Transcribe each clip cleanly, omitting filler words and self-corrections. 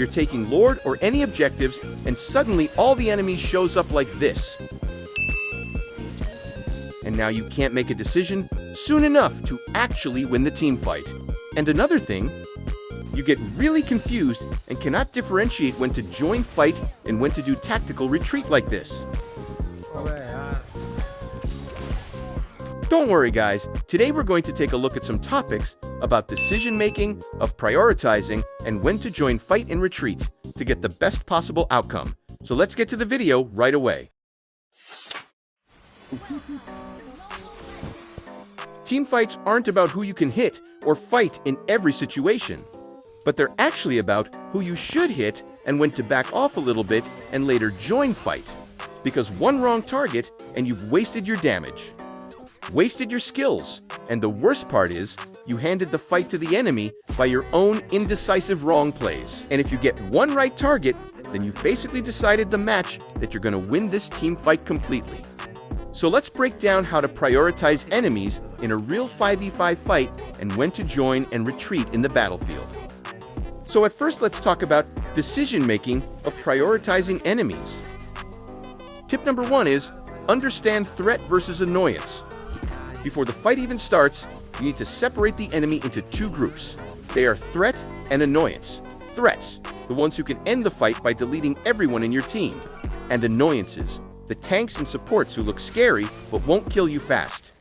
you're taking Lord or any objectives, and suddenly all the enemies shows up like this. And now you can't make a decision soon enough to actually win the team fight. And another thing, you get really confused and cannot differentiate when to join fight and when to do tactical retreat like this. Don't worry guys, today we're going to take a look at some topics about decision making, of prioritizing, and when to join fight and retreat to get the best possible outcome. So let's get to the video right away. Team fights aren't about who you can hit or fight in every situation, but they're actually about who you should hit and when to back off a little bit and later join fight. Because one wrong target and you've wasted your damage, wasted your skills, and the worst part is, you handed the fight to the enemy by your own indecisive wrong plays. And if you get one right target, then you've basically decided the match that you're going to win this team fight completely. So let's break down how to prioritize enemies in a real 5v5 fight and when to join and retreat in the battlefield. So at first let's talk about decision-making of prioritizing enemies. Tip number 1 is understand threat versus annoyance. Before the fight even starts, you need to separate the enemy into two groups. They are threat and annoyance. Threats, the ones who can end the fight by deleting everyone in your team. And annoyances, the tanks and supports who look scary but won't kill you fast.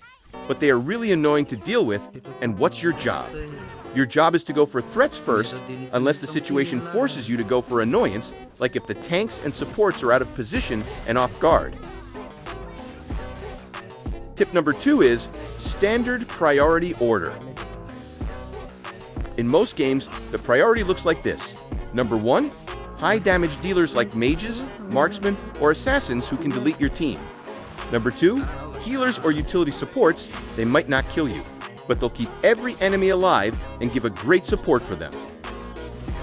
But they are really annoying to deal with, and what's your job? Your job is to go for threats first, unless the situation forces you to go for annoyance, like if the tanks and supports are out of position and off guard. Tip number 2 is standard priority order. In most games, the priority looks like this. Number 1, high damage dealers like mages, marksmen, or assassins who can delete your team. Number 2, healers or utility supports. They might not kill you, but they'll keep every enemy alive and give a great support for them.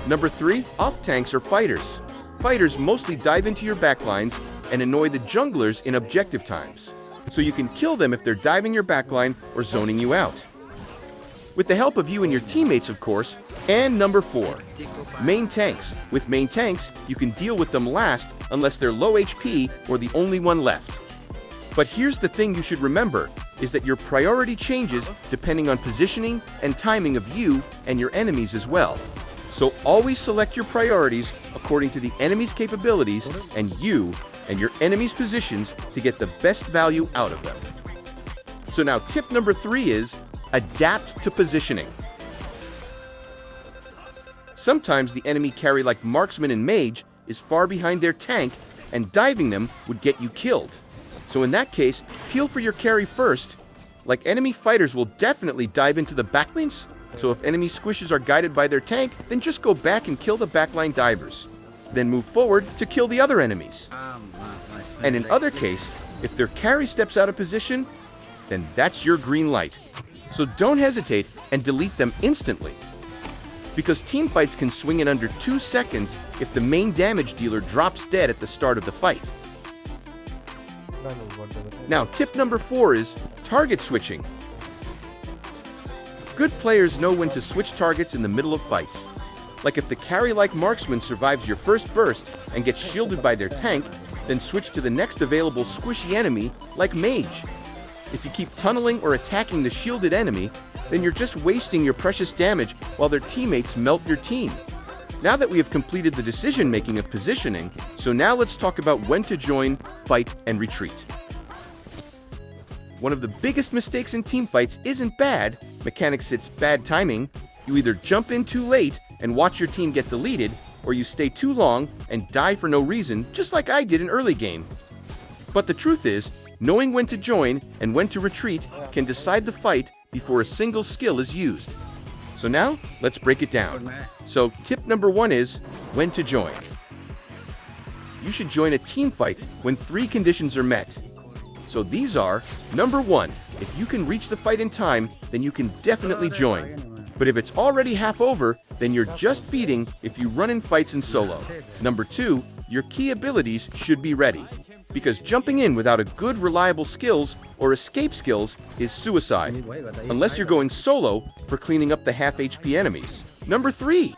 Number 3, off-tanks or fighters. Fighters mostly dive into your backlines and annoy the junglers in objective times, so you can kill them if they're diving your backline or zoning you out. With the help of you and your teammates, of course. And number 4, main tanks. With main tanks, you can deal with them last unless they're low HP or the only one left. But here's the thing you should remember, is that your priority changes depending on positioning and timing of you and your enemies as well. So always select your priorities according to the enemy's capabilities and you and your enemy's positions to get the best value out of them. So now tip number 3 is adapt to positioning. Sometimes the enemy carry like marksman and mage is far behind their tank and diving them would get you killed. So in that case, peel for your carry first. Like enemy fighters will definitely dive into the backlines, so if enemy squishes are guided by their tank, then just go back and kill the backline divers. Then move forward to kill the other enemies. And in other case, if their carry steps out of position, then that's your green light. So don't hesitate and delete them instantly. Because team fights can swing in under 2 seconds if the main damage dealer drops dead at the start of the fight. Now tip number 4 is target switching. Good players know when to switch targets in the middle of fights. Like if the carry-like marksman survives your first burst and gets shielded by their tank, then switch to the next available squishy enemy like mage. If you keep tunneling or attacking the shielded enemy, then you're just wasting your precious damage while their teammates melt your team. Now that we have completed the decision-making of positioning, so now let's talk about when to join, fight, and retreat. One of the biggest mistakes in team fights isn't bad. Mechanics, it's bad timing. You either jump in too late and watch your team get deleted, or you stay too long and die for no reason, just like I did in early game. But the truth is, knowing when to join and when to retreat can decide the fight before a single skill is used. So now, let's break it down. So tip number 1 is when to join. You should join a team fight when 3 conditions are met. So these are, number 1, if you can reach the fight in time, then you can definitely join. But if it's already half over, then you're just beating if you run in fights in solo. Number 2, your key abilities should be ready, because jumping in without a good reliable skills or escape skills is suicide, unless you're going solo for cleaning up the half HP enemies. Number 3,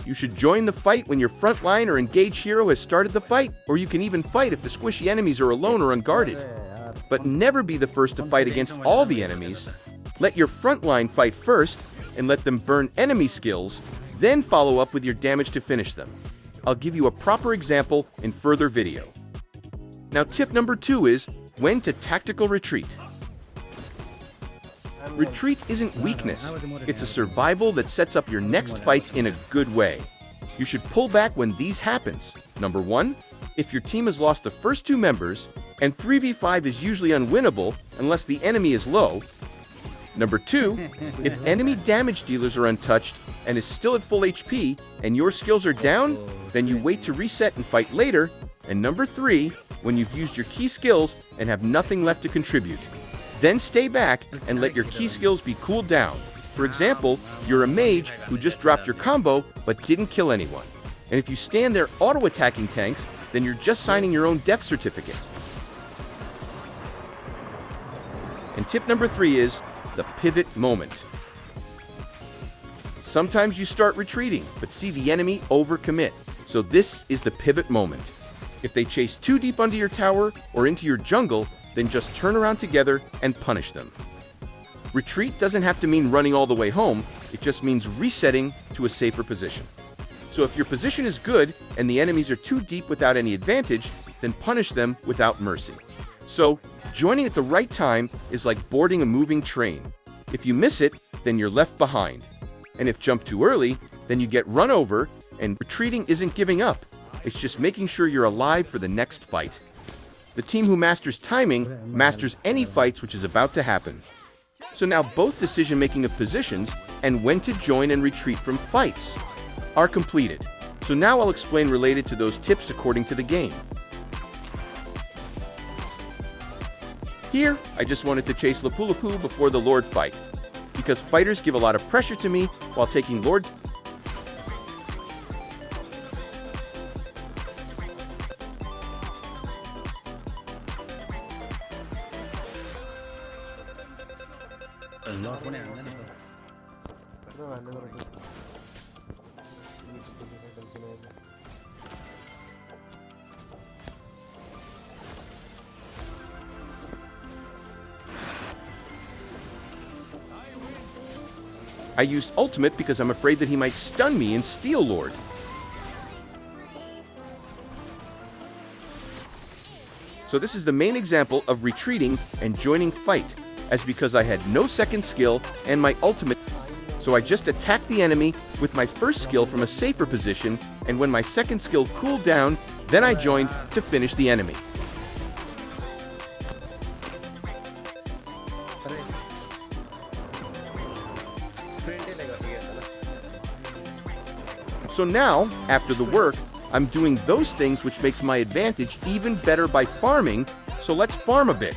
You should join the fight when your frontline or engaged hero has started the fight, or you can even fight if the squishy enemies are alone or unguarded. But never be the first to fight against all the enemies. Let your frontline fight first, and let them burn enemy skills, then follow up with your damage to finish them. I'll give you a proper example in further video. Now tip number 2 is when to tactical retreat. Retreat isn't weakness, it's a survival that sets up your next fight in a good way. You should pull back when these happens. Number 1, if your team has lost the first 2 members, and 3v5 is usually unwinnable unless the enemy is low. Number 2, if enemy damage dealers are untouched and is still at full HP and your skills are down, then you wait to reset and fight later. And number 3, when you've used your key skills and have nothing left to contribute. Then stay back and let your key skills be cooled down. For example, you're a mage who just dropped your combo but didn't kill anyone. And if you stand there auto-attacking tanks, then you're just signing your own death certificate. And tip number 3 is the pivot moment. Sometimes you start retreating, but see the enemy overcommit. So this is the pivot moment. If they chase too deep under your tower or into your jungle, then just turn around together and punish them. Retreat doesn't have to mean running all the way home, it just means resetting to a safer position. So if your position is good and the enemies are too deep without any advantage, then punish them without mercy. So, joining at the right time is like boarding a moving train. If you miss it, then you're left behind. And if jump too early, then you get run over, and retreating isn't giving up. It's just making sure you're alive for the next fight. The team who masters timing masters any fights which is about to happen. So now both decision-making of positions and when to join and retreat from fights are completed. So now I'll explain related to those tips according to the game. Here, I just wanted to chase Lapu-Lapu before the Lord fight, because fighters give a lot of pressure to me while taking Lord. I used ultimate because I'm afraid that he might stun me and steal Lord. So this is the main example of retreating and joining fight, as because I had no second skill and my ultimate, so I just attacked the enemy with my first skill from a safer position, and when my second skill cooled down, then I joined to finish the enemy. So now, after the work, I'm doing those things which makes my advantage even better by farming, so let's farm a bit.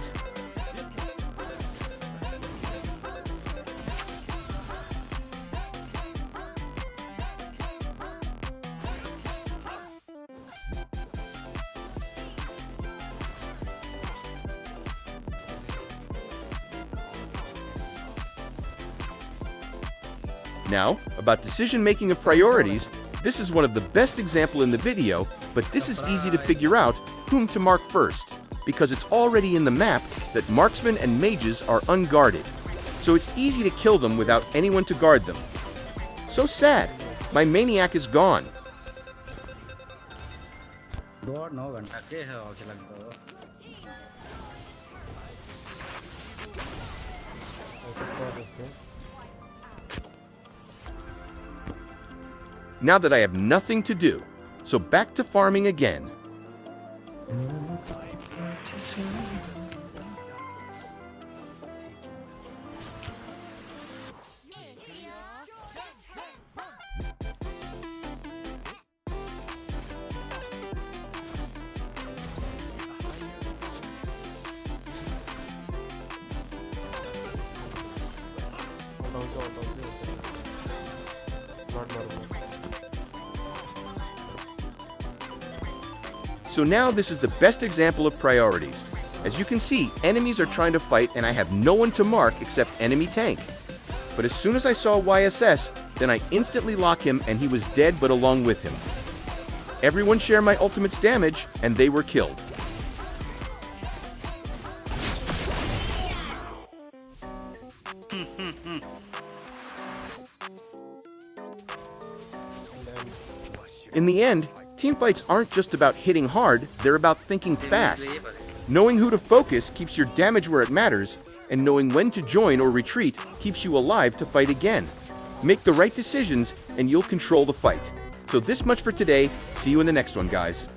Now, about decision-making of priorities, this is one of the best examples in the video, but this is easy to figure out whom to mark first, because it's already in the map that marksmen and mages are unguarded. So it's easy to kill them without anyone to guard them. So sad, my maniac is gone. Now that I have nothing to do, so back to farming again. So now this is the best example of priorities. As you can see, enemies are trying to fight and I have no one to mark except enemy tank. But as soon as I saw YSS, then I instantly lock him and he was dead but along with him. Everyone share my ultimate's damage and they were killed. In the end, teamfights aren't just about hitting hard, they're about thinking fast. Knowing who to focus keeps your damage where it matters, and knowing when to join or retreat keeps you alive to fight again. Make the right decisions and you'll control the fight. So this much for today. See you in the next one, guys.